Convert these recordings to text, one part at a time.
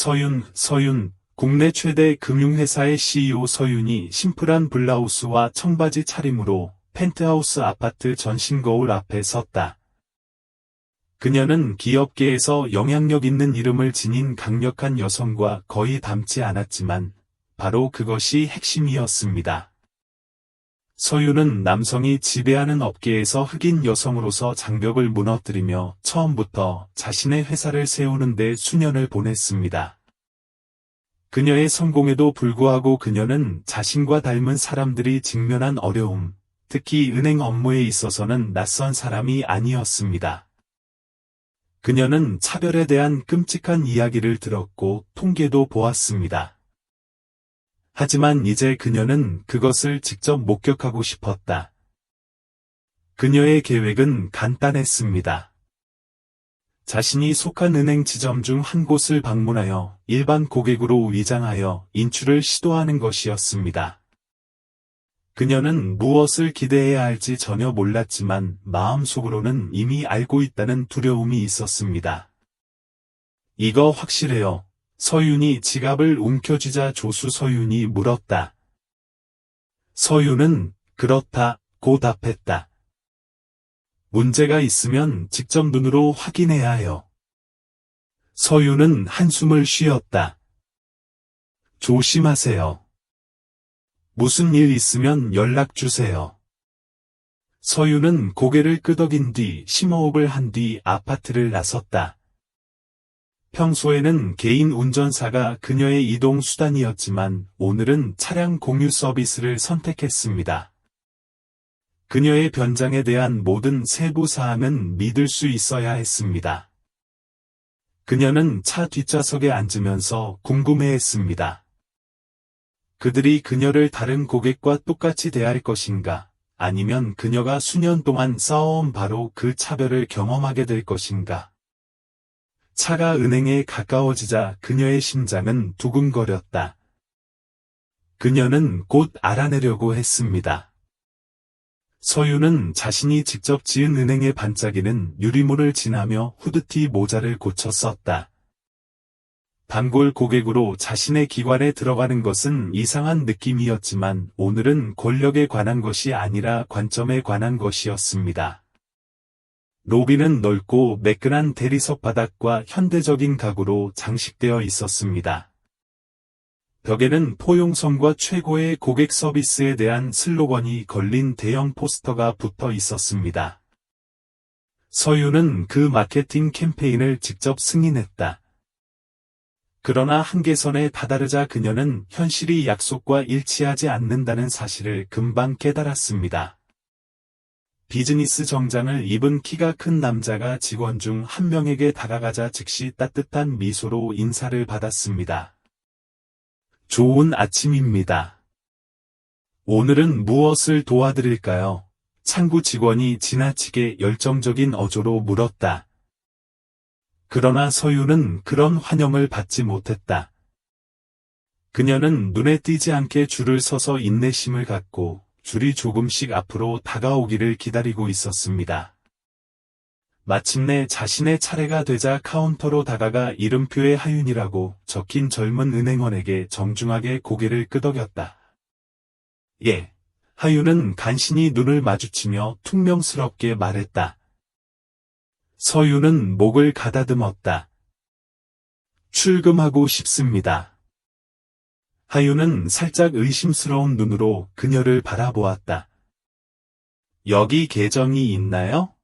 서윤, 국내 최대 금융회사의 CEO 서윤이 심플한 블라우스와 청바지 차림으로 펜트하우스 아파트 전신 거울 앞에 섰다. 그녀는 기업계에서 영향력 있는 이름을 지닌 강력한 여성과 거의 닮지 않았지만 바로 그것이 핵심이었습니다. 서윤은 남성이 지배하는 업계에서 흑인 여성으로서 장벽을 무너뜨리며 처음부터 자신의 회사를 세우는 데 수년을 보냈습니다. 그녀의 성공에도 불구하고 그녀는 자신과 닮은 사람들이 직면한 어려움, 특히 은행 업무에 있어서는 낯선 사람이 아니었습니다. 그녀는 차별에 대한 끔찍한 이야기를 들었고 통계도 보았습니다. 하지만 이제 그녀는 그것을 직접 목격하고 싶었다. 그녀의 계획은 간단했습니다. 자신이 속한 은행 지점 중 한 곳을 방문하여 일반 고객으로 위장하여 인출을 시도하는 것이었습니다. 그녀는 무엇을 기대해야 할지 전혀 몰랐지만 마음속으로는 이미 알고 있다는 두려움이 있었습니다. 이거 확실해요. 서윤이 지갑을 움켜쥐자 조수 서윤이 물었다. 서윤은 그렇다고 답했다. 문제가 있으면 직접 눈으로 확인해야 해요. 서윤은 한숨을 쉬었다. 조심하세요. 무슨 일 있으면 연락 주세요. 서윤은 고개를 끄덕인 뒤 심호흡을 한 뒤 아파트를 나섰다. 평소에는 개인 운전사가 그녀의 이동 수단이었지만 오늘은 차량 공유 서비스를 선택했습니다. 그녀의 변장에 대한 모든 세부 사항은 믿을 수 있어야 했습니다. 그녀는 차 뒷좌석에 앉으면서 궁금해했습니다. 그들이 그녀를 다른 고객과 똑같이 대할 것인가, 아니면 그녀가 수년 동안 쌓아온 바로 그 차별을 경험하게 될 것인가. 차가 은행에 가까워지자 그녀의 심장은 두근거렸다. 그녀는 곧 알아내려고 했습니다. 서윤은 자신이 직접 지은 은행에 반짝이는 유리문을 지나며 후드티 모자를 고쳐 썼다. 단골 고객으로 자신의 기관에 들어가는 것은 이상한 느낌이었지만 오늘은 권력에 관한 것이 아니라 관점에 관한 것이었습니다. 로비는 넓고 매끈한 대리석 바닥과 현대적인 가구로 장식되어 있었습니다. 벽에는 포용성과 최고의 고객 서비스에 대한 슬로건이 걸린 대형 포스터가 붙어 있었습니다. 서윤은 그 마케팅 캠페인을 직접 승인했다. 그러나 한계선에 다다르자 그녀는 현실이 약속과 일치하지 않는다는 사실을 금방 깨달았습니다. 비즈니스 정장을 입은 키가 큰 남자가 직원 중 한 명에게 다가가자 즉시 따뜻한 미소로 인사를 받았습니다. 좋은 아침입니다. 오늘은 무엇을 도와드릴까요? 창구 직원이 지나치게 열정적인 어조로 물었다. 그러나 서윤은 그런 환영을 받지 못했다. 그녀는 눈에 띄지 않게 줄을 서서 인내심을 갖고 줄이 조금씩 앞으로 다가오기를 기다리고 있었습니다. 마침내 자신의 차례가 되자 카운터로 다가가 이름표에 하윤이라고 적힌 젊은 은행원에게 정중하게 고개를 끄덕였다. 예. 하윤은 간신히 눈을 마주치며 퉁명스럽게 말했다. 서윤은 목을 가다듬었다. 출금하고 싶습니다. 하윤은 살짝 의심스러운 눈으로 그녀를 바라보았다. 여기 계정이 있나요?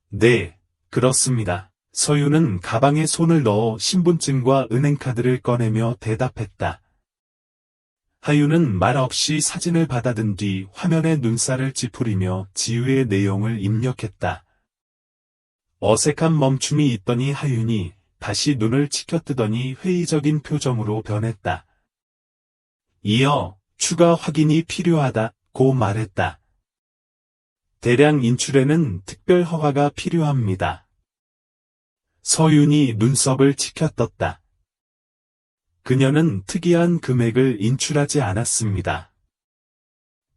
네, 그렇습니다. 서윤은 가방에 손을 넣어 신분증과 은행카드를 꺼내며 대답했다. 하윤은 말 없이 사진을 받아든 뒤 화면에 눈살을 찌푸리며 지우의 내용을 입력했다. 어색한 멈춤이 있더니 하윤이 다시 눈을 치켜뜨더니 회의적인 표정으로 변했다. 이어 추가 확인이 필요하다고 말했다. 대량 인출에는 특별 허가가 필요합니다. 서윤이 눈썹을 치켜떴다. 그녀는 특이한 금액을 인출하지 않았습니다.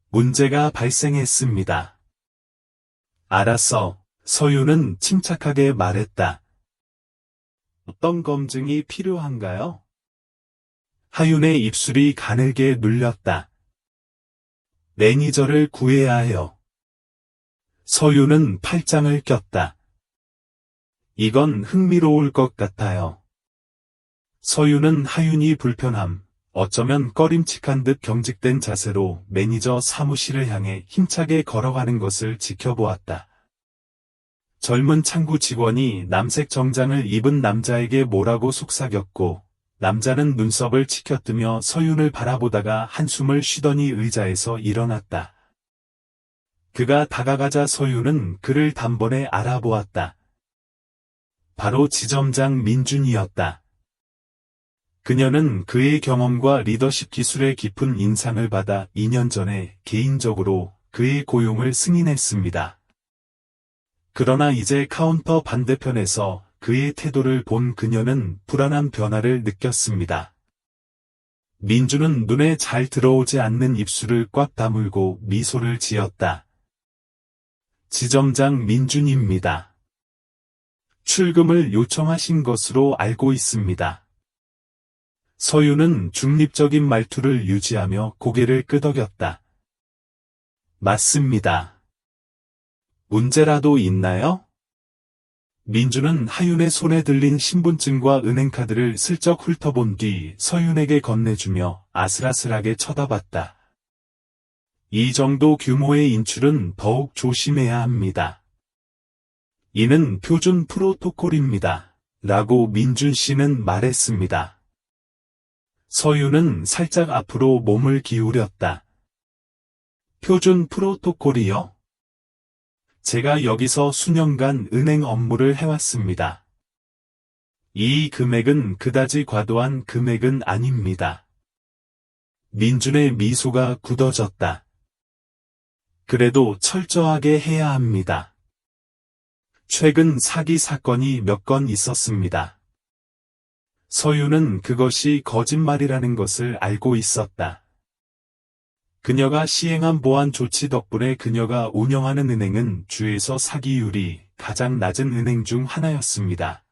문제가 발생했습니다. 알았어, 서윤은 침착하게 말했다. 어떤 검증이 필요한가요? 하윤의 입술이 가늘게 눌렸다. 매니저를 구해야 해요. 서윤은 팔짱을 꼈다. 이건 흥미로울 것 같아요. 서윤은 하윤이 불편함, 어쩌면 꺼림칙한 듯 경직된 자세로 매니저 사무실을 향해 힘차게 걸어가는 것을 지켜보았다. 젊은 창구 직원이 남색 정장을 입은 남자에게 뭐라고 속삭였고, 남자는 눈썹을 치켜뜨며 서윤을 바라보다가 한숨을 쉬더니 의자에서 일어났다. 그가 다가가자 서윤은 그를 단번에 알아보았다. 바로 지점장 민준이었다. 그녀는 그의 경험과 리더십 기술의 깊은 인상을 받아 2년 전에 개인적으로 그의 고용을 승인했습니다. 그러나 이제 카운터 반대편에서 그의 태도를 본 그녀는 불안한 변화를 느꼈습니다. 민준은 눈에 잘 들어오지 않는 입술을 꽉 다물고 미소를 지었다. 지점장 민준입니다. 출금을 요청하신 것으로 알고 있습니다. 서윤은 중립적인 말투를 유지하며 고개를 끄덕였다. 맞습니다. 문제라도 있나요? 민준은 하윤의 손에 들린 신분증과 은행카드를 슬쩍 훑어본 뒤 서윤에게 건네주며 아슬아슬하게 쳐다봤다. 이 정도 규모의 인출은 더욱 조심해야 합니다. 이는 표준 프로토콜입니다. 라고 민준 씨는 말했습니다. 서윤은 살짝 앞으로 몸을 기울였다. 표준 프로토콜이요? 제가 여기서 수년간 은행 업무를 해왔습니다. 이 금액은 그다지 과도한 금액은 아닙니다. 민준의 미소가 굳어졌다. 그래도 철저하게 해야 합니다. 최근 사기 사건이 몇 건 있었습니다. 서윤은 그것이 거짓말이라는 것을 알고 있었다. 그녀가 시행한 보안 조치 덕분에 그녀가 운영하는 은행은 주에서 사기율이 가장 낮은 은행 중 하나였습니다.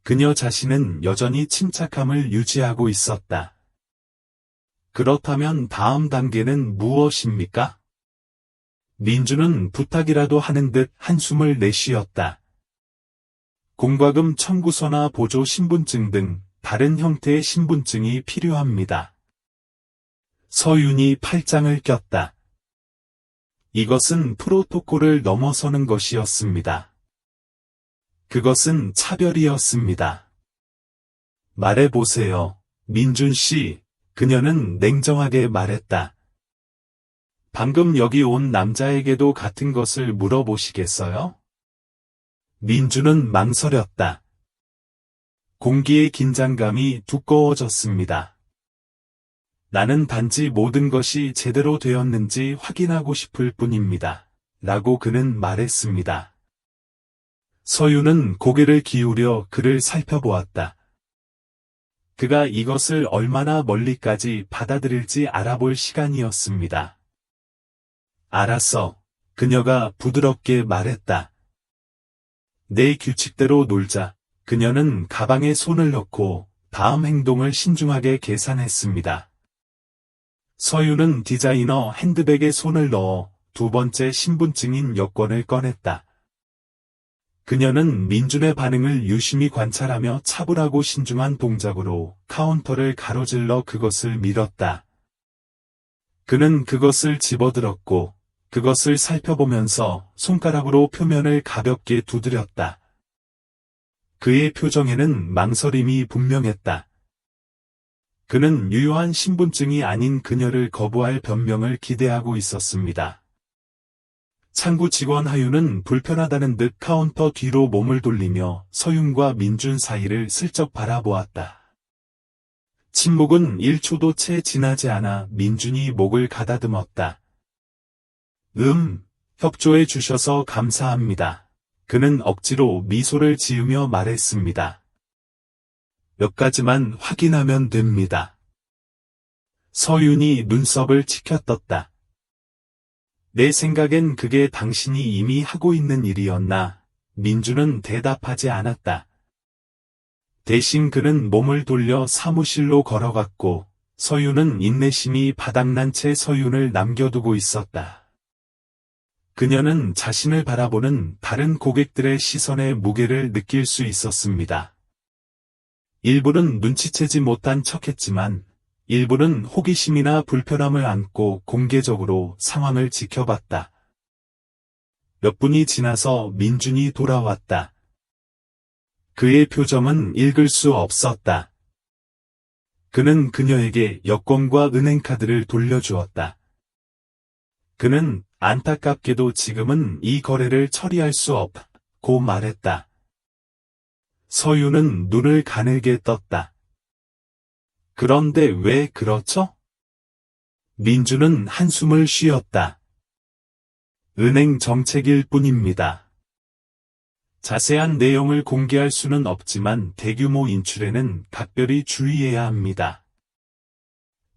그녀 자신은 여전히 침착함을 유지하고 있었다. 그렇다면 다음 단계는 무엇입니까? 민준은 부탁이라도 하는 듯 한숨을 내쉬었다. 공과금 청구서나 보조 신분증 등 다른 형태의 신분증이 필요합니다. 서윤이 팔짱을 꼈다. 이것은 프로토콜을 넘어서는 것이었습니다. 그것은 차별이었습니다. 말해보세요, 민준 씨. 그녀는 냉정하게 말했다. 방금 여기 온 남자에게도 같은 것을 물어보시겠어요? 민준은 망설였다. 공기의 긴장감이 두꺼워졌습니다. 나는 단지 모든 것이 제대로 되었는지 확인하고 싶을 뿐입니다. 라고 그는 말했습니다. 서윤은 고개를 기울여 그를 살펴보았다. 그가 이것을 얼마나 멀리까지 받아들일지 알아볼 시간이었습니다. 알았어. 그녀가 부드럽게 말했다. 내 규칙대로 놀자. 그녀는 가방에 손을 넣고 다음 행동을 신중하게 계산했습니다. 서윤은 디자이너 핸드백에 손을 넣어 두 번째 신분증인 여권을 꺼냈다. 그녀는 민준의 반응을 유심히 관찰하며 차분하고 신중한 동작으로 카운터를 가로질러 그것을 밀었다. 그는 그것을 집어들었고 그것을 살펴보면서 손가락으로 표면을 가볍게 두드렸다. 그의 표정에는 망설임이 분명했다. 그는 유효한 신분증이 아닌 그녀를 거부할 변명을 기대하고 있었습니다. 창구 직원 하윤은 불편하다는 듯 카운터 뒤로 몸을 돌리며 서윤과 민준 사이를 슬쩍 바라보았다. 침묵은 1초도 채 지나지 않아 민준이 목을 가다듬었다. 협조해 주셔서 감사합니다. 그는 억지로 미소를 지으며 말했습니다. 몇 가지만 확인하면 됩니다. 서윤이 눈썹을 치켜떴다. 내 생각엔 그게 당신이 이미 하고 있는 일이었나? 민준은 대답하지 않았다. 대신 그는 몸을 돌려 사무실로 걸어갔고 서윤은 인내심이 바닥난 채 서윤을 남겨두고 있었다. 그녀는 자신을 바라보는 다른 고객들의 시선의 무게를 느낄 수 있었습니다. 일부는 눈치채지 못한 척했지만 일부는 호기심이나 불편함을 안고 공개적으로 상황을 지켜봤다. 몇 분이 지나서 민준이 돌아왔다. 그의 표정은 읽을 수 없었다. 그는 그녀에게 여권과 은행카드를 돌려주었다. 그는 안타깝게도 지금은 이 거래를 처리할 수 없고 말했다. 서윤은 눈을 가늘게 떴다. 그런데 왜 그렇죠? 민준은 한숨을 쉬었다. 은행 정책일 뿐입니다. 자세한 내용을 공개할 수는 없지만 대규모 인출에는 각별히 주의해야 합니다.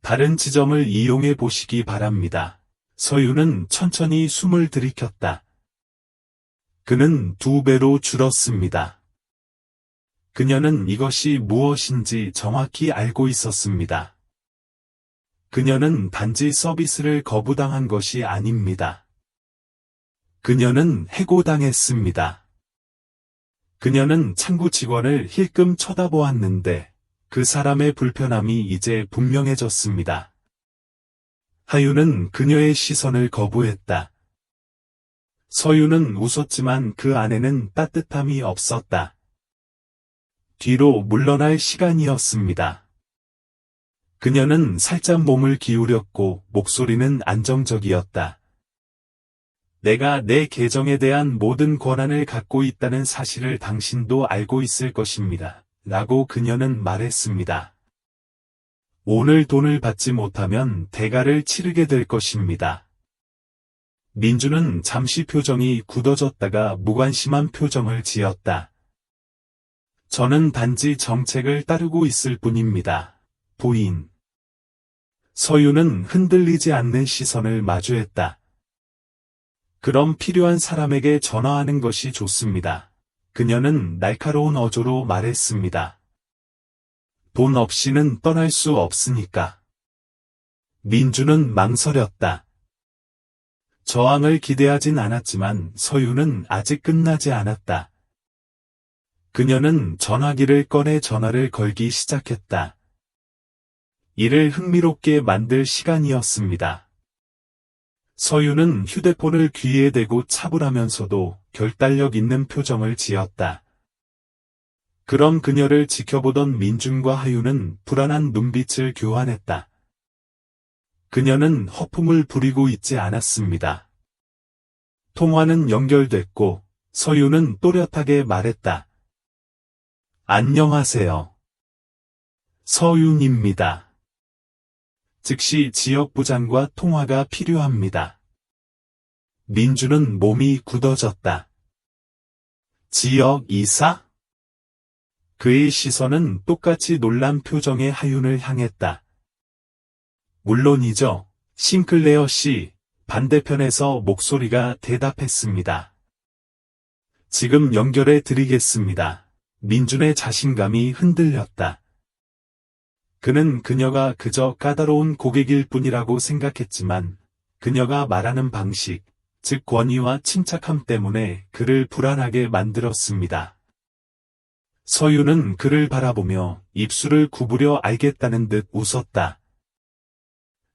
다른 지점을 이용해 보시기 바랍니다. 서윤은 천천히 숨을 들이켰다. 그는 2배로 줄었습니다. 그녀는 이것이 무엇인지 정확히 알고 있었습니다. 그녀는 단지 서비스를 거부당한 것이 아닙니다. 그녀는 해고당했습니다. 그녀는 창구 직원을 힐끔 쳐다보았는데 그 사람의 불편함이 이제 분명해졌습니다. 하윤은 그녀의 시선을 거부했다. 서윤은 웃었지만 그 안에는 따뜻함이 없었다. 뒤로 물러날 시간이었습니다. 그녀는 살짝 몸을 기울였고 목소리는 안정적이었다. 내가 내 계정에 대한 모든 권한을 갖고 있다는 사실을 당신도 알고 있을 것입니다. 라고 그녀는 말했습니다. 오늘 돈을 받지 못하면 대가를 치르게 될 것입니다. 민주는 잠시 표정이 굳어졌다가 무관심한 표정을 지었다. 저는 단지 정책을 따르고 있을 뿐입니다. 부인. 서윤은 흔들리지 않는 시선을 마주했다. 그럼 필요한 사람에게 전화하는 것이 좋습니다. 그녀는 날카로운 어조로 말했습니다. 돈 없이는 떠날 수 없으니까. 민주는 망설였다. 저항을 기대하진 않았지만 서윤은 아직 끝나지 않았다. 그녀는 전화기를 꺼내 전화를 걸기 시작했다. 이를 흥미롭게 만들 시간이었습니다. 서윤은 휴대폰을 귀에 대고 차분하면서도 결단력 있는 표정을 지었다. 그럼 그녀를 지켜보던 민준과 하윤은 불안한 눈빛을 교환했다. 그녀는 허풍을 부리고 있지 않았습니다. 통화는 연결됐고 서윤은 또렷하게 말했다. 안녕하세요. 서윤입니다. 즉시 지역부장과 통화가 필요합니다. 민주는 몸이 굳어졌다. 지역이사? 그의 시선은 똑같이 놀란 표정의 하윤을 향했다. 물론이죠. 싱클레어 씨, 반대편에서 목소리가 대답했습니다. 지금 연결해 드리겠습니다. 민준의 자신감이 흔들렸다. 그는 그녀가 그저 까다로운 고객일 뿐이라고 생각했지만 그녀가 말하는 방식, 즉 권위와 침착함 때문에 그를 불안하게 만들었습니다. 서윤은 그를 바라보며 입술을 구부려 알겠다는 듯 웃었다.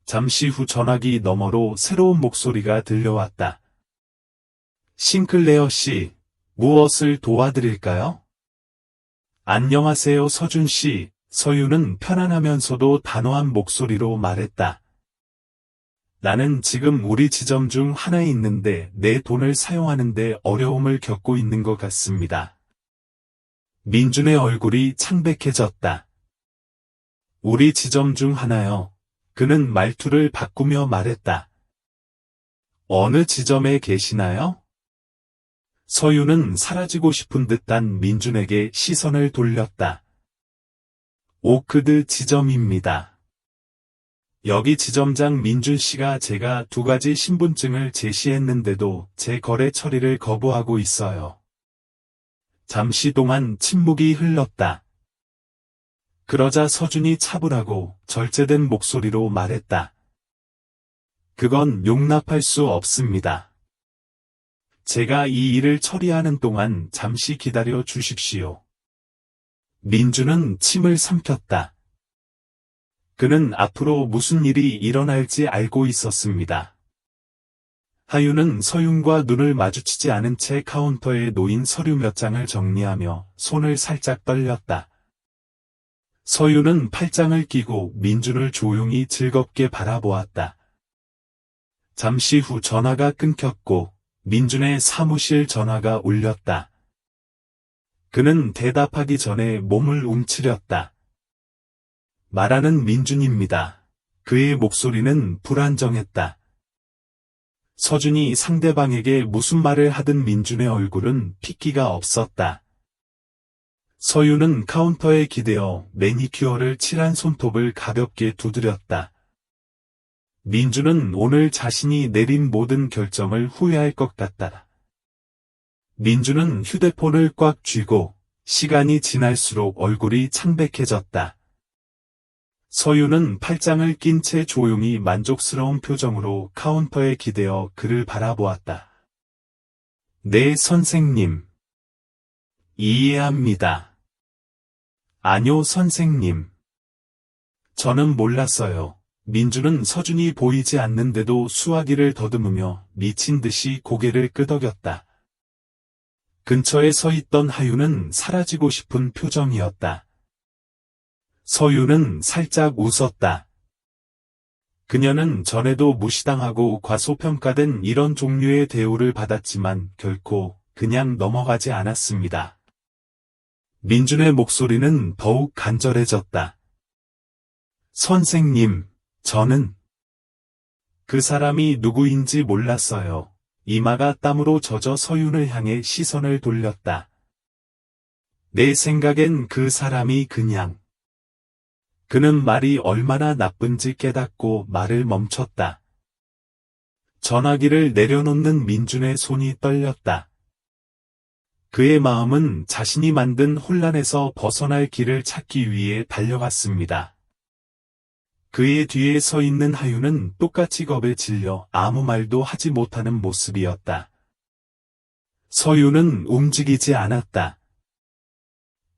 잠시 후 전화기 너머로 새로운 목소리가 들려왔다. 싱클레어 씨, 무엇을 도와드릴까요? 안녕하세요 서준 씨. 서윤은 편안하면서도 단호한 목소리로 말했다. 나는 지금 우리 지점 중 하나에 있는데 내 돈을 사용하는데 어려움을 겪고 있는 것 같습니다. 민준의 얼굴이 창백해졌다. 우리 지점 중 하나요. 그는 말투를 바꾸며 말했다. 어느 지점에 계시나요? 서윤은 사라지고 싶은 듯한 민준에게 시선을 돌렸다. 오크드 지점입니다. 여기 지점장 민준 씨가 제가 2가지 신분증을 제시했는데도 제 거래 처리를 거부하고 있어요. 잠시 동안 침묵이 흘렀다. 그러자 서준이 차분하고 절제된 목소리로 말했다. 그건 용납할 수 없습니다. 제가 이 일을 처리하는 동안 잠시 기다려 주십시오. 민주는 침을 삼켰다. 그는 앞으로 무슨 일이 일어날지 알고 있었습니다. 하윤은 서윤과 눈을 마주치지 않은 채 카운터에 놓인 서류 몇 장을 정리하며 손을 살짝 떨렸다. 서윤은 팔짱을 끼고 민준을 조용히 즐겁게 바라보았다. 잠시 후 전화가 끊겼고 민준의 사무실 전화가 울렸다. 그는 대답하기 전에 몸을 움츠렸다. 말하는 민준입니다. 그의 목소리는 불안정했다. 서준이 상대방에게 무슨 말을 하든 민준의 얼굴은 핏기가 없었다. 서윤은 카운터에 기대어 매니큐어를 칠한 손톱을 가볍게 두드렸다. 민준은 오늘 자신이 내린 모든 결정을 후회할 것 같다. 민준은 휴대폰을 꽉 쥐고 시간이 지날수록 얼굴이 창백해졌다. 서윤은 팔짱을 낀 채 조용히 만족스러운 표정으로 카운터에 기대어 그를 바라보았다. 네, 선생님. 이해합니다. 아뇨, 선생님. 저는 몰랐어요. 민준은 서준이 보이지 않는데도 수화기를 더듬으며 미친 듯이 고개를 끄덕였다. 근처에 서 있던 하윤은 사라지고 싶은 표정이었다. 서윤은 살짝 웃었다. 그녀는 전에도 무시당하고 과소평가된 이런 종류의 대우를 받았지만 결코 그냥 넘어가지 않았습니다. 민준의 목소리는 더욱 간절해졌다. 선생님, 저는 그 사람이 누구인지 몰랐어요. 이마가 땀으로 젖어 서윤을 향해 시선을 돌렸다. 내 생각엔 그 사람이 그냥. 그는 말이 얼마나 나쁜지 깨닫고 말을 멈췄다. 전화기를 내려놓는 민준의 손이 떨렸다. 그의 마음은 자신이 만든 혼란에서 벗어날 길을 찾기 위해 달려갔습니다. 그의 뒤에 서 있는 하윤은 똑같이 겁에 질려 아무 말도 하지 못하는 모습이었다. 서윤은 움직이지 않았다.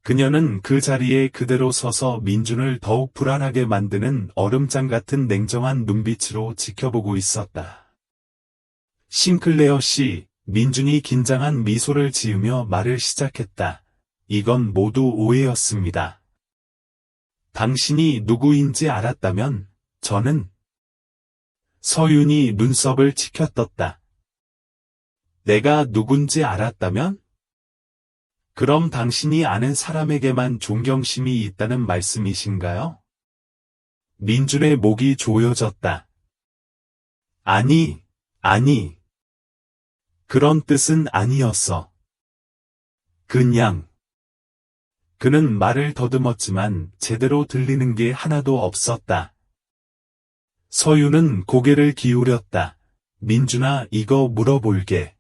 그녀는 그 자리에 그대로 서서 민준을 더욱 불안하게 만드는 얼음장 같은 냉정한 눈빛으로 지켜보고 있었다. 싱클레어 씨, 민준이 긴장한 미소를 지으며 말을 시작했다. 이건 모두 오해였습니다. 당신이 누구인지 알았다면 저는. 서윤이 눈썹을 치켜떴다. 내가 누군지 알았다면? 그럼 당신이 아는 사람에게만 존경심이 있다는 말씀이신가요? 민준의 목이 조여졌다. 아니. 그런 뜻은 아니었어. 그냥. 그는 말을 더듬었지만 제대로 들리는 게 하나도 없었다. 서윤은 고개를 기울였다. 민준아, 이거 물어볼게.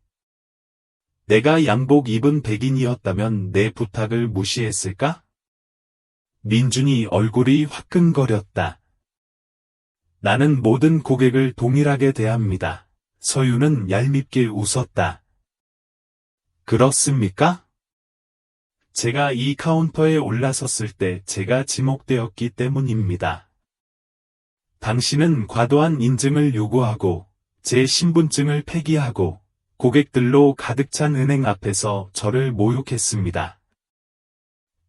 내가 양복 입은 백인이었다면 내 부탁을 무시했을까? 민준이 얼굴이 화끈거렸다. 나는 모든 고객을 동일하게 대합니다. 서윤은 얄밉게 웃었다. 그렇습니까? 제가 이 카운터에 올라섰을 때 제가 지목되었기 때문입니다. 당신은 과도한 인증을 요구하고 제 신분증을 폐기하고 고객들로 가득 찬 은행 앞에서 저를 모욕했습니다.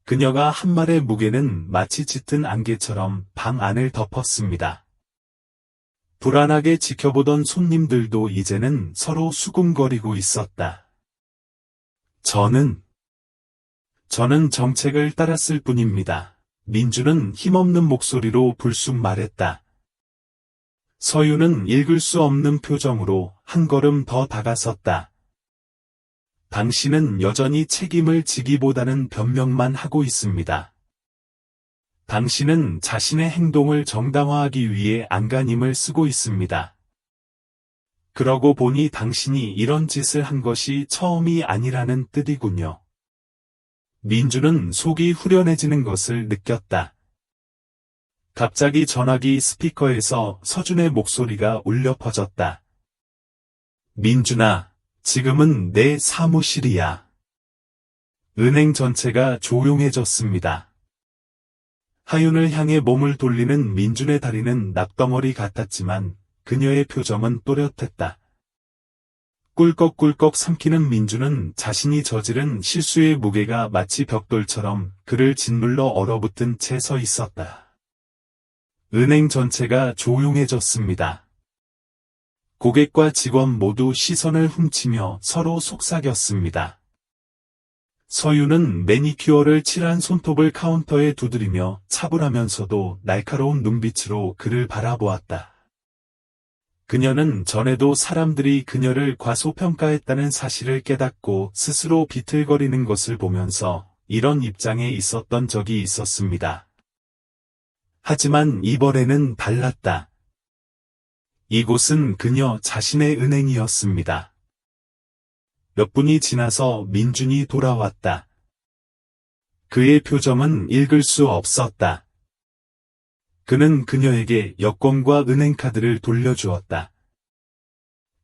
그녀가 한 말의 무게는 마치 짙은 안개처럼 방 안을 덮었습니다. 불안하게 지켜보던 손님들도 이제는 서로 수군거리고 있었다. 저는 정책을 따랐을 뿐입니다. 민준은 힘없는 목소리로 불쑥 말했다. 서윤은 읽을 수 없는 표정으로 한 걸음 더 다가섰다. 당신은 여전히 책임을 지기보다는 변명만 하고 있습니다. 당신은 자신의 행동을 정당화하기 위해 안간힘을 쓰고 있습니다. 그러고 보니 당신이 이런 짓을 한 것이 처음이 아니라는 뜻이군요. 민준은 속이 후련해지는 것을 느꼈다. 갑자기 전화기 스피커에서 서준의 목소리가 울려 퍼졌다. 민준아, 지금은 내 사무실이야. 은행 전체가 조용해졌습니다. 하윤을 향해 몸을 돌리는 민준의 다리는 낙덩어리 같았지만 그녀의 표정은 또렷했다. 꿀꺽꿀꺽 삼키는 민준은 자신이 저지른 실수의 무게가 마치 벽돌처럼 그를 짓눌러 얼어붙은 채 서 있었다. 은행 전체가 조용해졌습니다. 고객과 직원 모두 시선을 훔치며 서로 속삭였습니다. 서유는 매니큐어를 칠한 손톱을 카운터에 두드리며 차분하면서도 날카로운 눈빛으로 그를 바라보았다. 그녀는 전에도 사람들이 그녀를 과소평가했다는 사실을 깨닫고 스스로 비틀거리는 것을 보면서 이런 입장에 있었던 적이 있었습니다. 하지만 이번에는 달랐다. 이곳은 그녀 자신의 은행이었습니다. 몇 분이 지나서 민준이 돌아왔다. 그의 표정은 읽을 수 없었다. 그는 그녀에게 여권과 은행카드를 돌려주었다.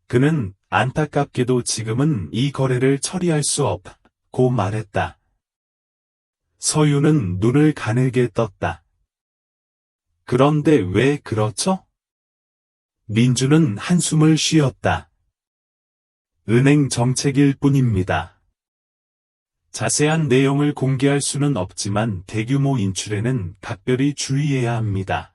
그는 안타깝게도 지금은 이 거래를 처리할 수 없다고 말했다. 서유는 눈을 가늘게 떴다. 그런데 왜 그렇죠? 민준은 한숨을 쉬었다. 은행 정책일 뿐입니다. 자세한 내용을 공개할 수는 없지만 대규모 인출에는 각별히 주의해야 합니다.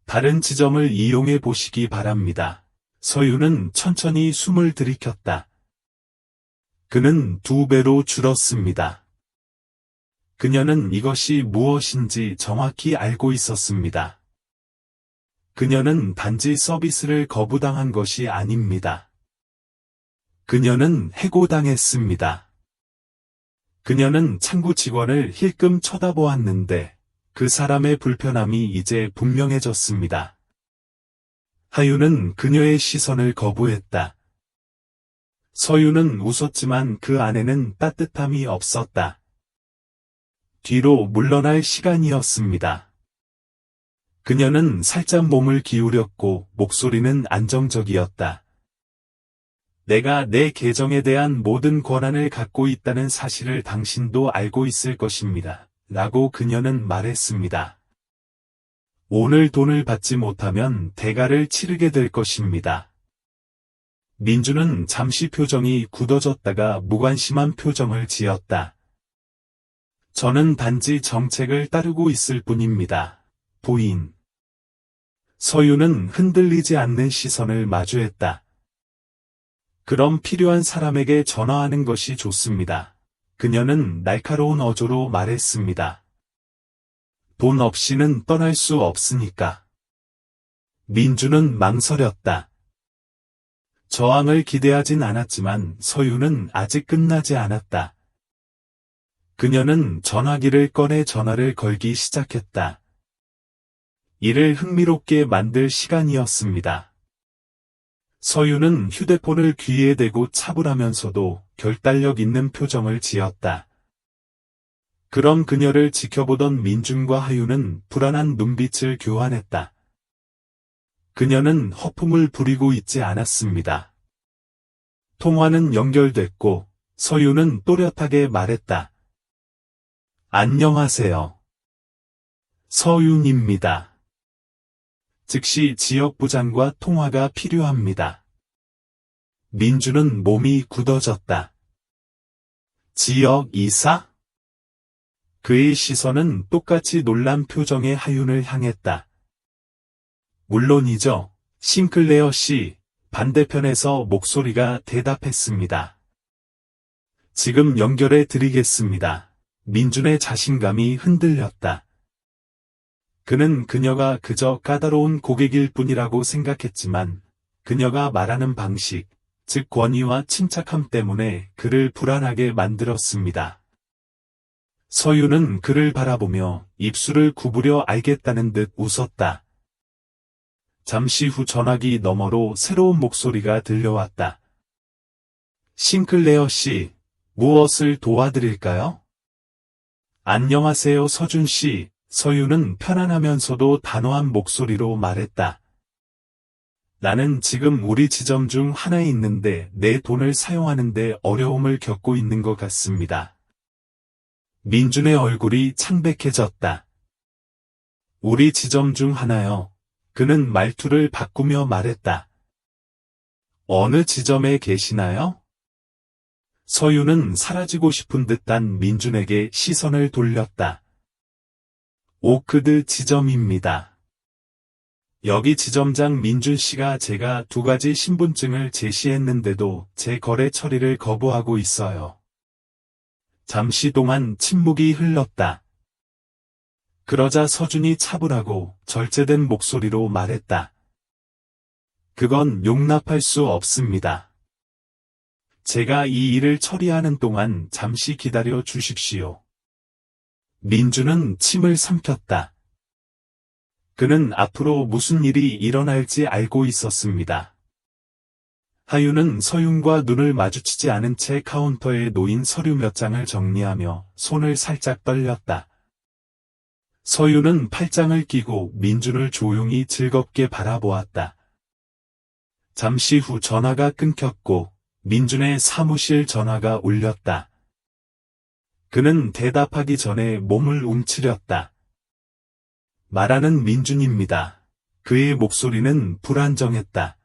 다른 지점을 이용해 보시기 바랍니다. 서유는 천천히 숨을 들이켰다. 그는 2배로 줄었습니다. 그녀는 이것이 무엇인지 정확히 알고 있었습니다. 그녀는 단지 서비스를 거부당한 것이 아닙니다. 그녀는 해고당했습니다. 그녀는 창구 직원을 힐끔 쳐다보았는데 그 사람의 불편함이 이제 분명해졌습니다. 하유는 그녀의 시선을 거부했다. 서유는 웃었지만 그 안에는 따뜻함이 없었다. 뒤로 물러날 시간이었습니다. 그녀는 살짝 몸을 기울였고 목소리는 안정적이었다. 내가 내 계정에 대한 모든 권한을 갖고 있다는 사실을 당신도 알고 있을 것입니다. 라고 그녀는 말했습니다. 오늘 돈을 받지 못하면 대가를 치르게 될 것입니다. 민준은 잠시 표정이 굳어졌다가 무관심한 표정을 지었다. 저는 단지 정책을 따르고 있을 뿐입니다. 부인. 서유는 흔들리지 않는 시선을 마주했다. 그럼 필요한 사람에게 전화하는 것이 좋습니다. 그녀는 날카로운 어조로 말했습니다. 돈 없이는 떠날 수 없으니까. 민준은 망설였다. 저항을 기대하진 않았지만 서유는 아직 끝나지 않았다. 그녀는 전화기를 꺼내 전화를 걸기 시작했다. 이를 흥미롭게 만들 시간이었습니다. 서유는 휴대폰을 귀에 대고 차분하면서도 결단력 있는 표정을 지었다. 그럼 그녀를 지켜보던 민준과 하유는 불안한 눈빛을 교환했다. 그녀는 허풍을 부리고 있지 않았습니다. 통화는 연결됐고 서유는 또렷하게 말했다. 안녕하세요. 서윤입니다. 즉시 지역부장과 통화가 필요합니다. 민준은 몸이 굳어졌다. 지역이사? 그의 시선은 똑같이 놀란 표정의 하윤을 향했다. 물론이죠. 싱클레어 씨, 반대편에서 목소리가 대답했습니다. 지금 연결해 드리겠습니다. 민준의 자신감이 흔들렸다. 그는 그녀가 그저 까다로운 고객일 뿐이라고 생각했지만 그녀가 말하는 방식, 즉 권위와 침착함 때문에 그를 불안하게 만들었습니다. 서유는 그를 바라보며 입술을 구부려 알겠다는 듯 웃었다. 잠시 후 전화기 너머로 새로운 목소리가 들려왔다. 싱클레어 씨, 무엇을 도와드릴까요? 안녕하세요 서준 씨. 서유는 편안하면서도 단호한 목소리로 말했다. 나는 지금 우리 지점 중 하나에 있는데 내 돈을 사용하는데 어려움을 겪고 있는 것 같습니다. 민준의 얼굴이 창백해졌다. 우리 지점 중 하나요. 그는 말투를 바꾸며 말했다. 어느 지점에 계시나요? 서유는 사라지고 싶은 듯한 민준에게 시선을 돌렸다. 오크드 지점입니다. 여기 지점장 민준 씨가 제가 2가지 신분증을 제시했는데도 제 거래 처리를 거부하고 있어요. 잠시 동안 침묵이 흘렀다. 그러자 서준이 차분하고 절제된 목소리로 말했다. 그건 용납할 수 없습니다. 제가 이 일을 처리하는 동안 잠시 기다려 주십시오. 민준은 침을 삼켰다. 그는 앞으로 무슨 일이 일어날지 알고 있었습니다. 하유는 서윤과 눈을 마주치지 않은 채 카운터에 놓인 서류 몇 장을 정리하며 손을 살짝 떨렸다. 서윤은 팔짱을 끼고 민준을 조용히 즐겁게 바라보았다. 잠시 후 전화가 끊겼고 민준의 사무실 전화가 울렸다. 그는 대답하기 전에 몸을 움츠렸다. 말하는 민준입니다. 그의 목소리는 불안정했다.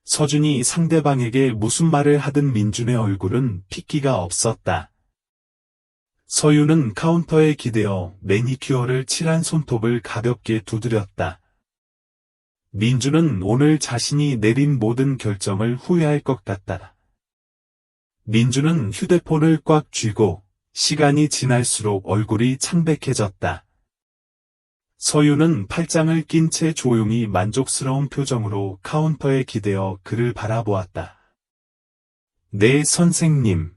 서준이 상대방에게 무슨 말을 하든 민준의 얼굴은 핏기가 없었다. 서유는 카운터에 기대어 매니큐어를 칠한 손톱을 가볍게 두드렸다. 민준은 오늘 자신이 내린 모든 결정을 후회할 것 같다. 민준은 휴대폰을 꽉 쥐고 시간이 지날수록 얼굴이 창백해졌다. 서유는 팔짱을 낀 채 조용히 만족스러운 표정으로 카운터에 기대어 그를 바라보았다. 네, 선생님.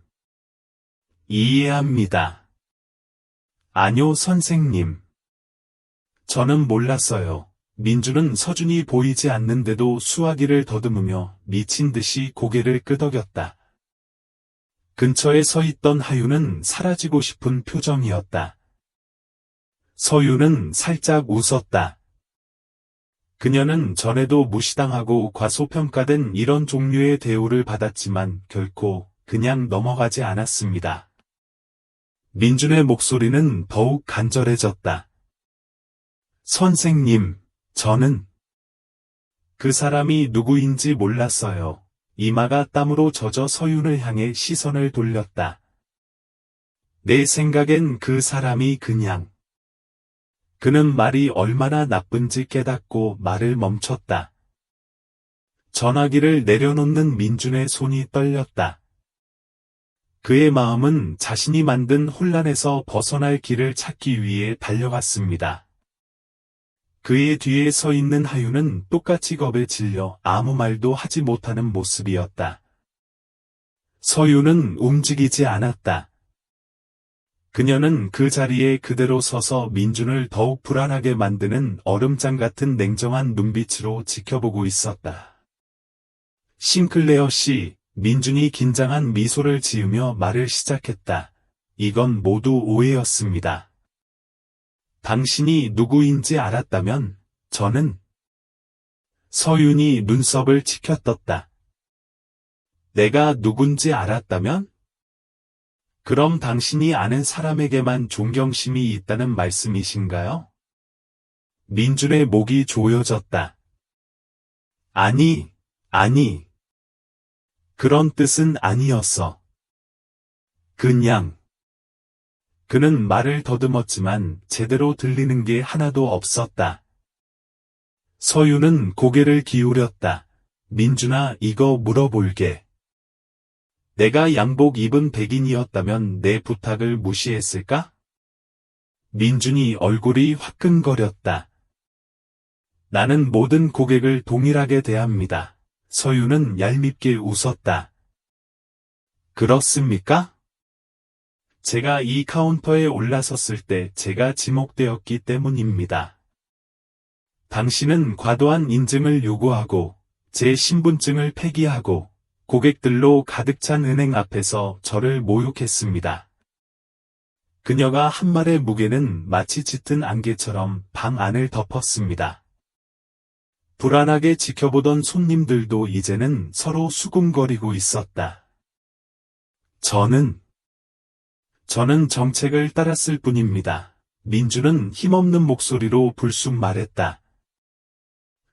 이해합니다. 아뇨, 선생님. 저는 몰랐어요. 민준은 서준이 보이지 않는데도 수화기를 더듬으며 미친 듯이 고개를 끄덕였다. 근처에 서 있던 하유는 사라지고 싶은 표정이었다. 서유는 살짝 웃었다. 그녀는 전에도 무시당하고 과소평가된 이런 종류의 대우를 받았지만 결코 그냥 넘어가지 않았습니다. 민준의 목소리는 더욱 간절해졌다. 선생님, 저는 그 사람이 누구인지 몰랐어요. 이마가 땀으로 젖어 서윤을 향해 시선을 돌렸다. 내 생각엔 그 사람이 그냥. 그는 말이 얼마나 나쁜지 깨닫고 말을 멈췄다. 전화기를 내려놓는 민준의 손이 떨렸다. 그의 마음은 자신이 만든 혼란에서 벗어날 길을 찾기 위해 달려갔습니다. 그의 뒤에 서 있는 하유는 똑같이 겁에 질려 아무 말도 하지 못하는 모습이었다. 서유는 움직이지 않았다. 그녀는 그 자리에 그대로 서서 민준을 더욱 불안하게 만드는 얼음장 같은 냉정한 눈빛으로 지켜보고 있었다. 싱클레어 씨, 민준이 긴장한 미소를 지으며 말을 시작했다. 이건 모두 오해였습니다. 당신이 누구인지 알았다면 저는. 서윤이 눈썹을 치켜떴다. 내가 누군지 알았다면? 그럼 당신이 아는 사람에게만 존경심이 있다는 말씀이신가요? 민준의 목이 조여졌다. 아니. 그런 뜻은 아니었어. 그냥. 그는 말을 더듬었지만 제대로 들리는 게 하나도 없었다. 서유는 고개를 기울였다. 민준아, 이거 물어볼게. 내가 양복 입은 백인이었다면 내 부탁을 무시했을까? 민준이 얼굴이 화끈거렸다. 나는 모든 고객을 동일하게 대합니다. 서유는 얄밉게 웃었다. 그렇습니까? 제가 이 카운터에 올라섰을 때 제가 지목되었기 때문입니다. 당신은 과도한 인증을 요구하고 제 신분증을 폐기하고 고객들로 가득 찬 은행 앞에서 저를 모욕했습니다. 그녀가 한 말의 무게는 마치 짙은 안개처럼 방 안을 덮었습니다. 불안하게 지켜보던 손님들도 이제는 서로 수군거리고 있었다. 저는 정책을 따랐을 뿐입니다. 민주는 힘없는 목소리로 불쑥 말했다.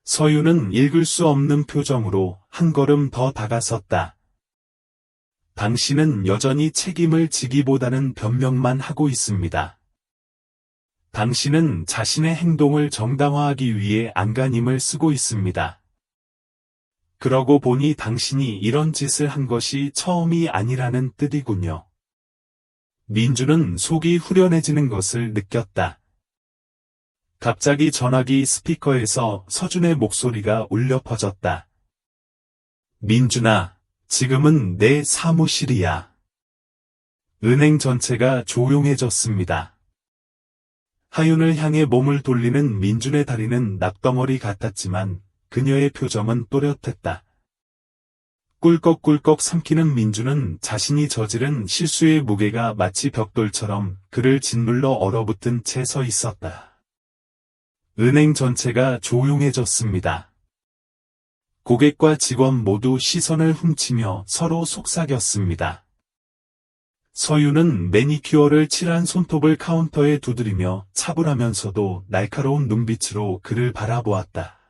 서유는 읽을 수 없는 표정으로 한 걸음 더 다가섰다. 당신은 여전히 책임을 지기보다는 변명만 하고 있습니다. 당신은 자신의 행동을 정당화하기 위해 안간힘을 쓰고 있습니다. 그러고 보니 당신이 이런 짓을 한 것이 처음이 아니라는 뜻이군요. 민주는 속이 후련해지는 것을 느꼈다. 갑자기 전화기 스피커에서 서준의 목소리가 울려 퍼졌다. 민준아, 지금은 내 사무실이야. 은행 전체가 조용해졌습니다. 하윤을 향해 몸을 돌리는 민준의 다리는 낙덩어리 같았지만 그녀의 표정은 또렷했다. 꿀꺽꿀꺽 삼키는 민준은 자신이 저지른 실수의 무게가 마치 벽돌처럼 그를 짓눌러 얼어붙은 채 서 있었다. 은행 전체가 조용해졌습니다. 고객과 직원 모두 시선을 훔치며 서로 속삭였습니다. 서유는 매니큐어를 칠한 손톱을 카운터에 두드리며 차분하면서도 날카로운 눈빛으로 그를 바라보았다.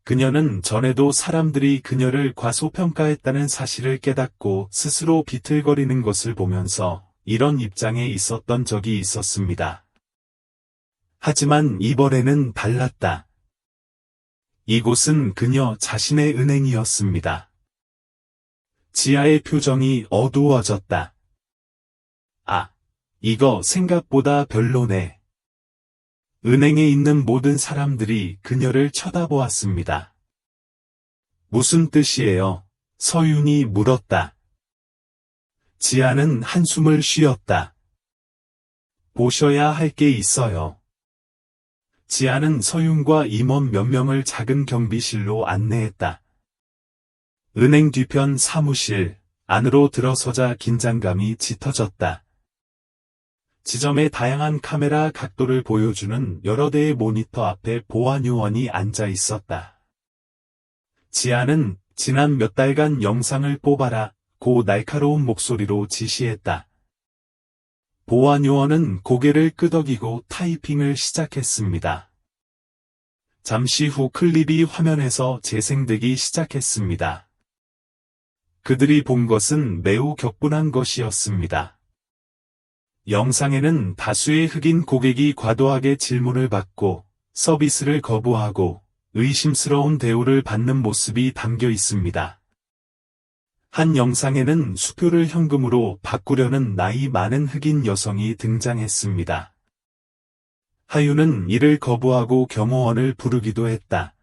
그녀는 전에도 사람들이 그녀를 과소평가했다는 사실을 깨닫고 스스로 비틀거리는 것을 보면서 이런 입장에 있었던 적이 있었습니다. 하지만 이번에는 달랐다. 이곳은 그녀 자신의 은행이었습니다. 지아의 표정이 어두워졌다. 아, 이거 생각보다 별로네. 은행에 있는 모든 사람들이 그녀를 쳐다보았습니다. 무슨 뜻이에요? 서윤이 물었다. 지아는 한숨을 쉬었다. 보셔야 할 게 있어요. 지아는 서윤과 임원 몇 명을 작은 경비실로 안내했다. 은행 뒤편 사무실 안으로 들어서자 긴장감이 짙어졌다. 지점의 다양한 카메라 각도를 보여주는 여러 대의 모니터 앞에 보안 요원이 앉아 있었다. 지아는 지난 몇 달간 영상을 뽑아라 고 날카로운 목소리로 지시했다. 보안 요원은 고개를 끄덕이고 타이핑을 시작했습니다. 잠시 후 클립이 화면에서 재생되기 시작했습니다. 그들이 본 것은 매우 격분한 것이었습니다. 영상에는 다수의 흑인 고객이 과도하게 질문을 받고 서비스를 거부하고 의심스러운 대우를 받는 모습이 담겨 있습니다. 한 영상에는 수표를 현금으로 바꾸려는 나이 많은 흑인 여성이 등장했습니다. 하윤은 이를 거부하고 경호원을 부르기도 했다.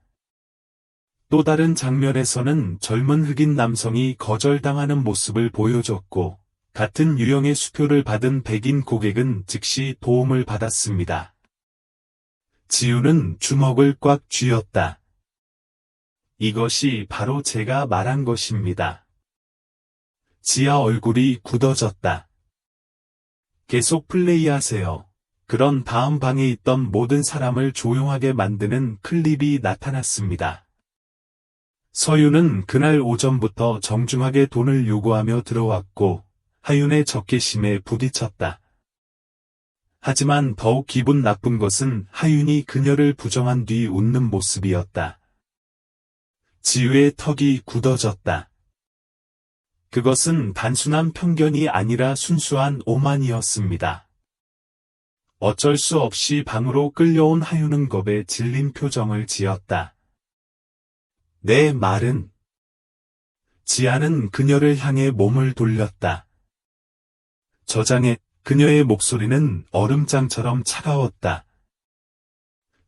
또 다른 장면에서는 젊은 흑인 남성이 거절당하는 모습을 보여줬고 같은 유형의 수표를 받은 백인 고객은 즉시 도움을 받았습니다. 지우는 주먹을 꽉 쥐었다. 이것이 바로 제가 말한 것입니다. 지아 얼굴이 굳어졌다. 계속 플레이하세요. 그런 다음 방에 있던 모든 사람을 조용하게 만드는 클립이 나타났습니다. 서유는 그날 오전부터 정중하게 돈을 요구하며 들어왔고 하윤의 적개심에 부딪혔다. 하지만 더욱 기분 나쁜 것은 하윤이 그녀를 부정한 뒤 웃는 모습이었다. 지우의 턱이 굳어졌다. 그것은 단순한 편견이 아니라 순수한 오만이었습니다. 어쩔 수 없이 방으로 끌려온 하윤은 겁에 질린 표정을 지었다. 내 말은... 지아는 그녀를 향해 몸을 돌렸다. 저장에 그녀의 목소리는 얼음장처럼 차가웠다.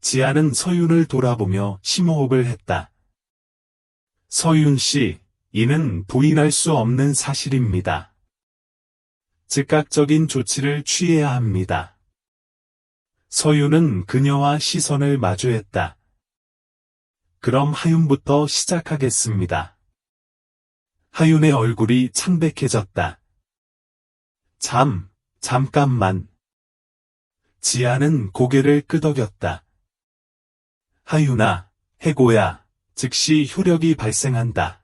지아는 서윤을 돌아보며 심호흡을 했다. 서윤 씨, 이는 부인할 수 없는 사실입니다. 즉각적인 조치를 취해야 합니다. 서윤은 그녀와 시선을 마주했다. 그럼 하윤부터 시작하겠습니다. 하윤의 얼굴이 창백해졌다. 잠깐만. 지아는 고개를 끄덕였다. 하윤아, 해고야. 즉시 효력이 발생한다.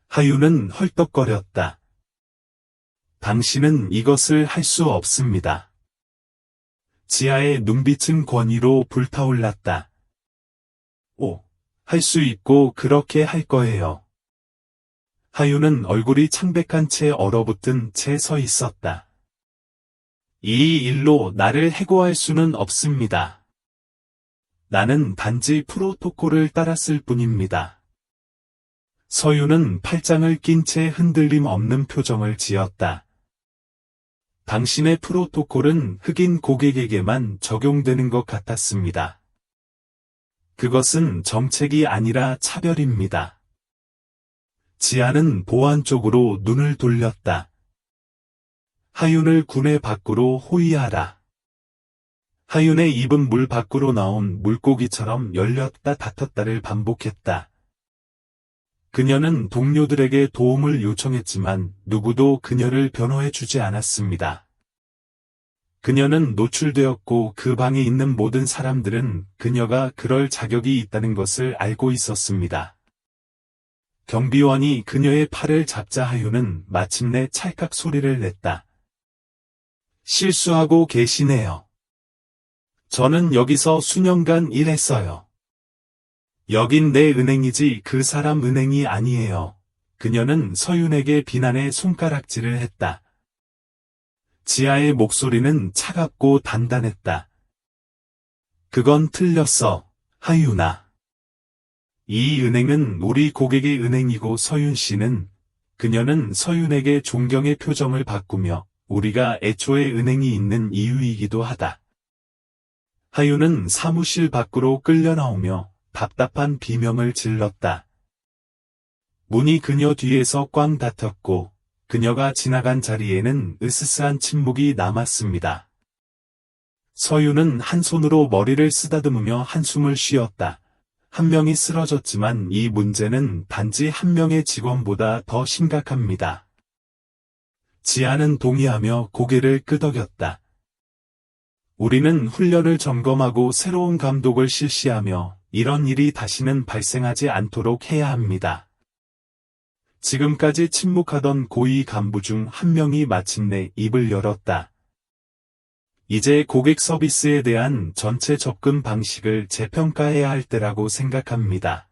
하윤은 헐떡거렸다. 당신은 이것을 할 수 없습니다. 지아의 눈빛은 권위로 불타올랐다. 오, 할 수 있고 그렇게 할 거예요. 하윤은 얼굴이 창백한 채 얼어붙은 채 서 있었다. 이 일로 나를 해고할 수는 없습니다. 나는 단지 프로토콜을 따랐을 뿐입니다. 서윤은 팔짱을 낀 채 흔들림 없는 표정을 지었다. 당신의 프로토콜은 흑인 고객에게만 적용되는 것 같았습니다. 그것은 정책이 아니라 차별입니다. 지아는 보안 쪽으로 눈을 돌렸다. 하윤을 군의 밖으로 호위하라. 하윤의 입은 물 밖으로 나온 물고기처럼 열렸다 닫혔다를 반복했다. 그녀는 동료들에게 도움을 요청했지만 누구도 그녀를 변호해주지 않았습니다. 그녀는 노출되었고 그 방에 있는 모든 사람들은 그녀가 그럴 자격이 있다는 것을 알고 있었습니다. 경비원이 그녀의 팔을 잡자 하윤은 마침내 찰칵 소리를 냈다. 실수하고 계시네요. 저는 여기서 수년간 일했어요. 여긴 내 은행이지 그 사람 은행이 아니에요. 그녀는 서윤에게 비난의 손가락질을 했다. 지아의 목소리는 차갑고 단단했다. 그건 틀렸어, 하윤아. 이 은행은 우리 고객의 은행이고 서윤 씨는, 그녀는 서윤에게 존경의 표정을 바꾸며 우리가 애초에 은행이 있는 이유이기도 하다. 하윤은 사무실 밖으로 끌려 나오며 답답한 비명을 질렀다. 문이 그녀 뒤에서 꽝 닫혔고 그녀가 지나간 자리에는 으스스한 침묵이 남았습니다. 서윤은 한 손으로 머리를 쓰다듬으며 한숨을 쉬었다. 한 명이 쓰러졌지만 이 문제는 단지 한 명의 직원보다 더 심각합니다. 지아는 동의하며 고개를 끄덕였다. 우리는 훈련을 점검하고 새로운 감독을 실시하며 이런 일이 다시는 발생하지 않도록 해야 합니다. 지금까지 침묵하던 고위 간부 중 한 명이 마침내 입을 열었다. 이제 고객 서비스에 대한 전체 접근 방식을 재평가해야 할 때라고 생각합니다.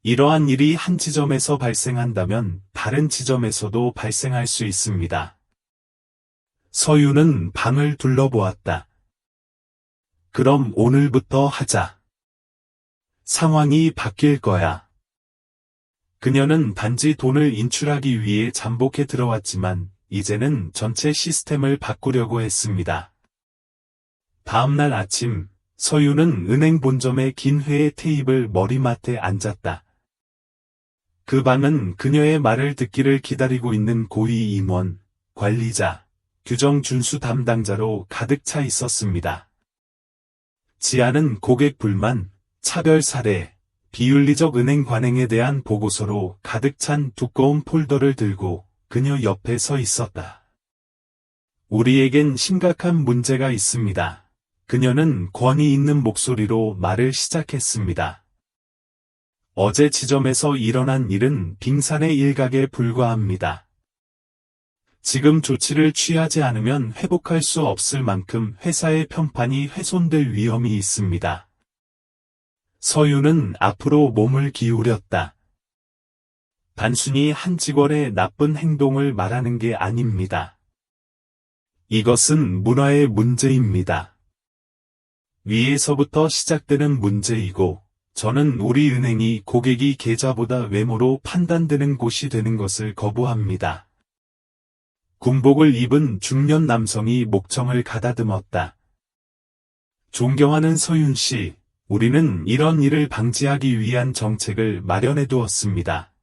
이러한 일이 한 지점에서 발생한다면 다른 지점에서도 발생할 수 있습니다. 서윤은 방을 둘러보았다. 그럼 오늘부터 하자. 상황이 바뀔 거야. 그녀는 단지 돈을 인출하기 위해 잠복해 들어왔지만 이제는 전체 시스템을 바꾸려고 했습니다. 다음날 아침, 서윤은 은행 본점의 긴 회의 테이블 머리맡에 앉았다. 그 방은 그녀의 말을 듣기를 기다리고 있는 고위 임원, 관리자, 규정 준수 담당자로 가득 차 있었습니다. 지아는 고객 불만, 차별 사례, 비윤리적 은행 관행에 대한 보고서로 가득 찬 두꺼운 폴더를 들고 그녀 옆에 서 있었다. 우리에겐 심각한 문제가 있습니다. 그녀는 권위 있는 목소리로 말을 시작했습니다. 어제 지점에서 일어난 일은 빙산의 일각에 불과합니다. 지금 조치를 취하지 않으면 회복할 수 없을 만큼 회사의 평판이 훼손될 위험이 있습니다. 서윤은 앞으로 몸을 기울였다. 단순히 한 직원의 나쁜 행동을 말하는 게 아닙니다. 이것은 문화의 문제입니다. 위에서부터 시작되는 문제이고, 저는 우리 은행이 고객이 계좌보다 외모로 판단되는 곳이 되는 것을 거부합니다. 군복을 입은 중년 남성이 목청을 가다듬었다. 존경하는 서윤 씨, 우리는 이런 일을 방지하기 위한 정책을 마련해 두었습니다.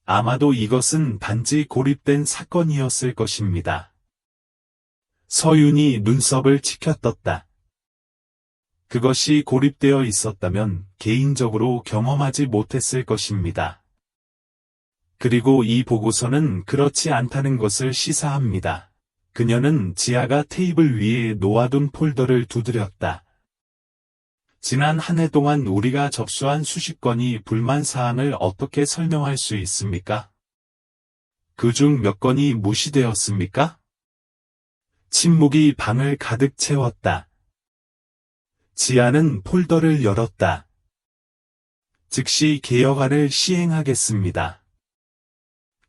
아마도 이것은 단지 고립된 사건이었을 것입니다. 서윤이 눈썹을 치켜떴다. 그것이 고립되어 있었다면 개인적으로 경험하지 못했을 것입니다. 그리고 이 보고서는 그렇지 않다는 것을 시사합니다. 그녀는 지아가 테이블 위에 놓아둔 폴더를 두드렸다. 지난 한 해 동안 우리가 접수한 수십 건의 불만 사항을 어떻게 설명할 수 있습니까? 그중 몇 건이 무시되었습니까? 침묵이 방을 가득 채웠다. 지아는 폴더를 열었다. 즉시 개혁안을 시행하겠습니다.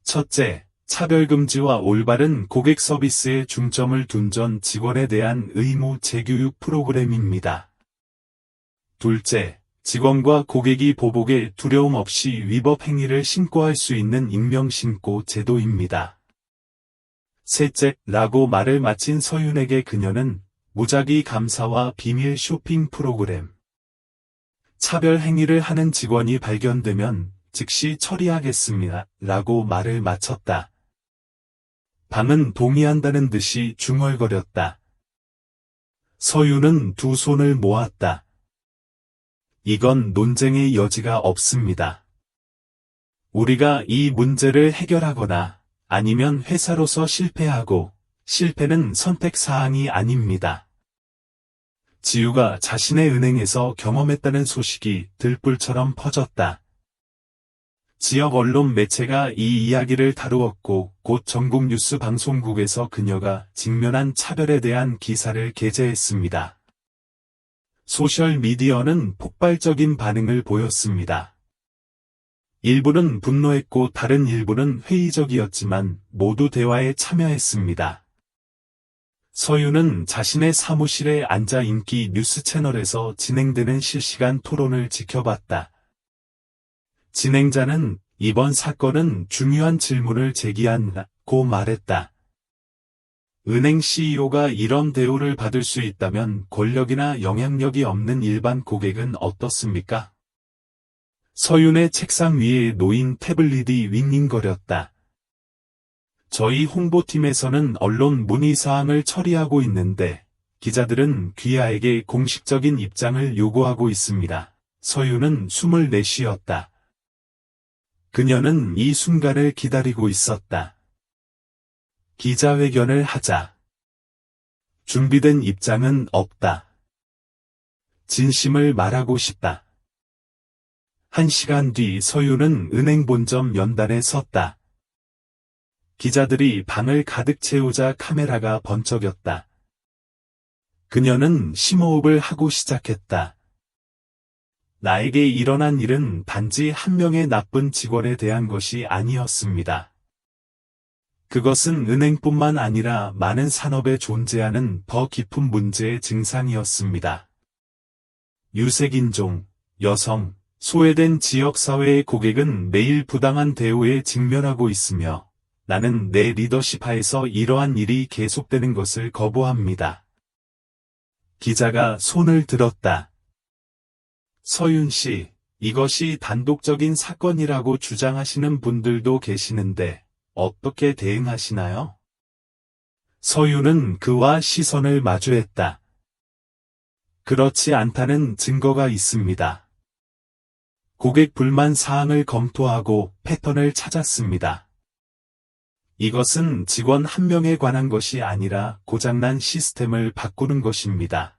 첫째, 차별금지와 올바른 고객 서비스에 중점을 둔 전 직원에 대한 의무 재교육 프로그램입니다. 둘째, 직원과 고객이 보복에 두려움 없이 위법 행위를 신고할 수 있는 익명신고 제도입니다. 셋째, 라고 말을 마친 서윤에게 그녀는 무작위 감사와 비밀 쇼핑 프로그램. 차별 행위를 하는 직원이 발견되면 즉시 처리하겠습니다. 라고 말을 마쳤다. 방은 동의한다는 듯이 중얼거렸다. 서윤은 두 손을 모았다. 이건 논쟁의 여지가 없습니다. 우리가 이 문제를 해결하거나 아니면 회사로서 실패하고 실패는 선택사항이 아닙니다. 지우가 자신의 은행에서 경험했다는 소식이 들불처럼 퍼졌다. 지역 언론 매체가 이 이야기를 다루었고 곧 전국 뉴스 방송국에서 그녀가 직면한 차별에 대한 기사를 게재했습니다. 소셜미디어는 폭발적인 반응을 보였습니다. 일부는 분노했고 다른 일부는 회의적이었지만 모두 대화에 참여했습니다. 서윤은 자신의 사무실에 앉아 인기 뉴스 채널에서 진행되는 실시간 토론을 지켜봤다. 진행자는 이번 사건은 중요한 질문을 제기한다고 말했다. 은행 CEO가 이런 대우를 받을 수 있다면 권력이나 영향력이 없는 일반 고객은 어떻습니까? 서윤의 책상 위에 놓인 태블릿이 윙윙거렸다. 저희 홍보팀에서는 언론 문의사항을 처리하고 있는데 기자들은 귀하에게 공식적인 입장을 요구하고 있습니다. 서윤은 숨을 내쉬었다. 그녀는 이 순간을 기다리고 있었다. 기자회견을 하자. 준비된 입장은 없다. 진심을 말하고 싶다. 1시간 뒤 서윤은 은행 본점 연단에 섰다. 기자들이 방을 가득 채우자 카메라가 번쩍였다. 그녀는 심호흡을 하고 시작했다. 나에게 일어난 일은 단지 한 명의 나쁜 직원에 대한 것이 아니었습니다. 그것은 은행뿐만 아니라 많은 산업에 존재하는 더 깊은 문제의 증상이었습니다. 유색인종, 여성, 소외된 지역사회의 고객은 매일 부당한 대우에 직면하고 있으며 나는 내 리더십 하에서 이러한 일이 계속되는 것을 거부합니다. 기자가 손을 들었다. 서윤 씨, 이것이 단독적인 사건이라고 주장하시는 분들도 계시는데 어떻게 대응하시나요? 서윤은 그와 시선을 마주했다. 그렇지 않다는 증거가 있습니다. 고객 불만 사항을 검토하고 패턴을 찾았습니다. 이것은 직원 한 명에 관한 것이 아니라 고장난 시스템을 바꾸는 것입니다.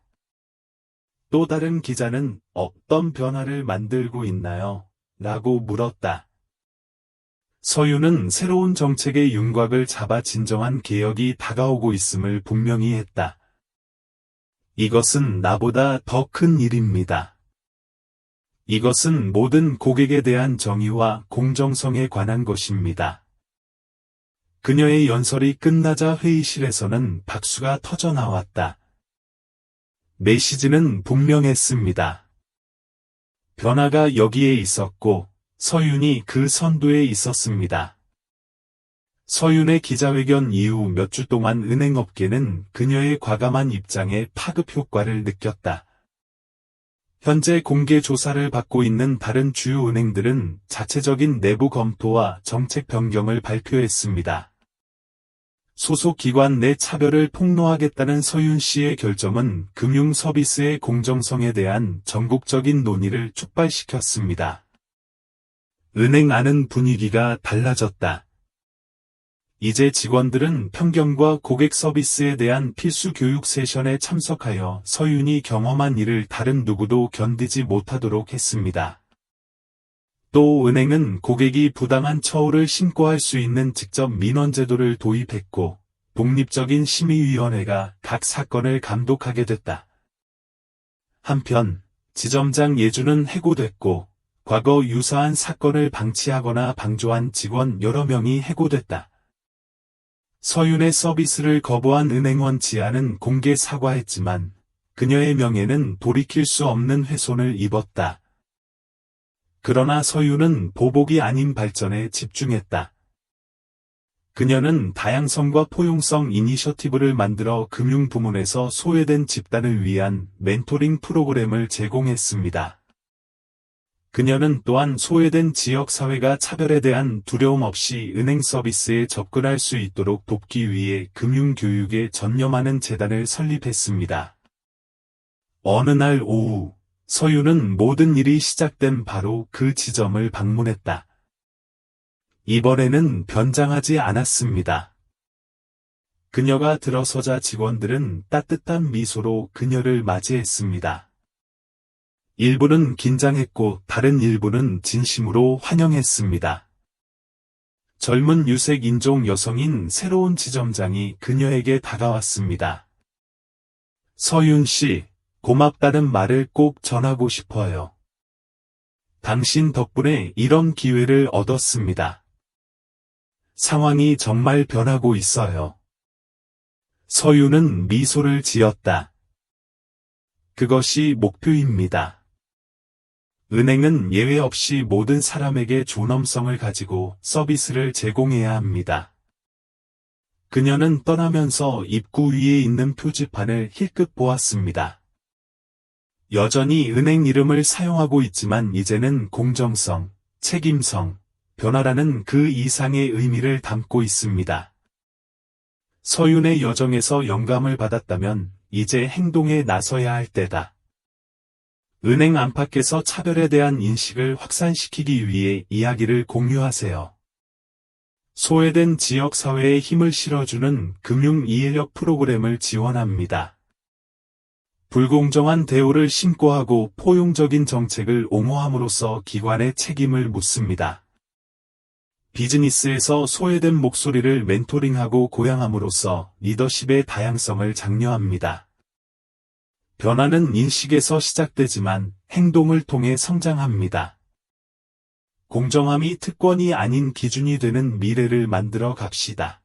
또 다른 기자는 어떤 변화를 만들고 있나요? 라고 물었다. 서윤은 새로운 정책의 윤곽을 잡아 진정한 개혁이 다가오고 있음을 분명히 했다. 이것은 나보다 더 큰 일입니다. 이것은 모든 고객에 대한 정의와 공정성에 관한 것입니다. 그녀의 연설이 끝나자 회의실에서는 박수가 터져나왔다. 메시지는 분명했습니다. 변화가 여기에 있었고 서윤이 그 선두에 있었습니다. 서윤의 기자회견 이후 몇 주 동안 은행업계는 그녀의 과감한 입장에 파급 효과를 느꼈다. 현재 공개 조사를 받고 있는 다른 주요 은행들은 자체적인 내부 검토와 정책 변경을 발표했습니다. 소속 기관 내 차별을 폭로하겠다는 서윤 씨의 결정은 금융 서비스의 공정성에 대한 전국적인 논의를 촉발시켰습니다. 은행 안은 분위기가 달라졌다. 이제 직원들은 편견과 고객 서비스에 대한 필수 교육 세션에 참석하여 서윤이 경험한 일을 다른 누구도 견디지 못하도록 했습니다. 또 은행은 고객이 부당한 처우를 신고할 수 있는 직접 민원 제도를 도입했고, 독립적인 심의위원회가 각 사건을 감독하게 됐다. 한편, 지점장 예주는 해고됐고, 과거 유사한 사건을 방치하거나 방조한 직원 여러 명이 해고됐다. 서윤의 서비스를 거부한 은행원 지아는 공개 사과했지만, 그녀의 명예는 돌이킬 수 없는 훼손을 입었다. 그러나 서윤은 보복이 아닌 발전에 집중했다. 그녀는 다양성과 포용성 이니셔티브를 만들어 금융 부문에서 소외된 집단을 위한 멘토링 프로그램을 제공했습니다. 그녀는 또한 소외된 지역사회가 차별에 대한 두려움 없이 은행 서비스에 접근할 수 있도록 돕기 위해 금융교육에 전념하는 재단을 설립했습니다. 어느 날 오후, 서윤은 모든 일이 시작된 바로 그 지점을 방문했다. 이번에는 변장하지 않았습니다. 그녀가 들어서자 직원들은 따뜻한 미소로 그녀를 맞이했습니다. 일부는 긴장했고 다른 일부는 진심으로 환영했습니다. 젊은 유색 인종 여성인 새로운 지점장이 그녀에게 다가왔습니다. 서윤 씨, 고맙다는 말을 꼭 전하고 싶어요. 당신 덕분에 이런 기회를 얻었습니다. 상황이 정말 변하고 있어요. 서윤은 미소를 지었다. 그것이 목표입니다. 은행은 예외 없이 모든 사람에게 존엄성을 가지고 서비스를 제공해야 합니다. 그녀는 떠나면서 입구 위에 있는 표지판을 힐끗 보았습니다. 여전히 은행 이름을 사용하고 있지만 이제는 공정성, 책임성, 변화라는 그 이상의 의미를 담고 있습니다. 서윤의 여정에서 영감을 받았다면 이제 행동에 나서야 할 때다. 은행 안팎에서 차별에 대한 인식을 확산시키기 위해 이야기를 공유하세요. 소외된 지역사회에 힘을 실어주는 금융 이해력 프로그램을 지원합니다. 불공정한 대우를 신고하고 포용적인 정책을 옹호함으로써 기관의 책임을 묻습니다. 비즈니스에서 소외된 목소리를 멘토링하고 고양함으로써 리더십의 다양성을 장려합니다. 변화는 인식에서 시작되지만 행동을 통해 성장합니다. 공정함이 특권이 아닌 기준이 되는 미래를 만들어 갑시다.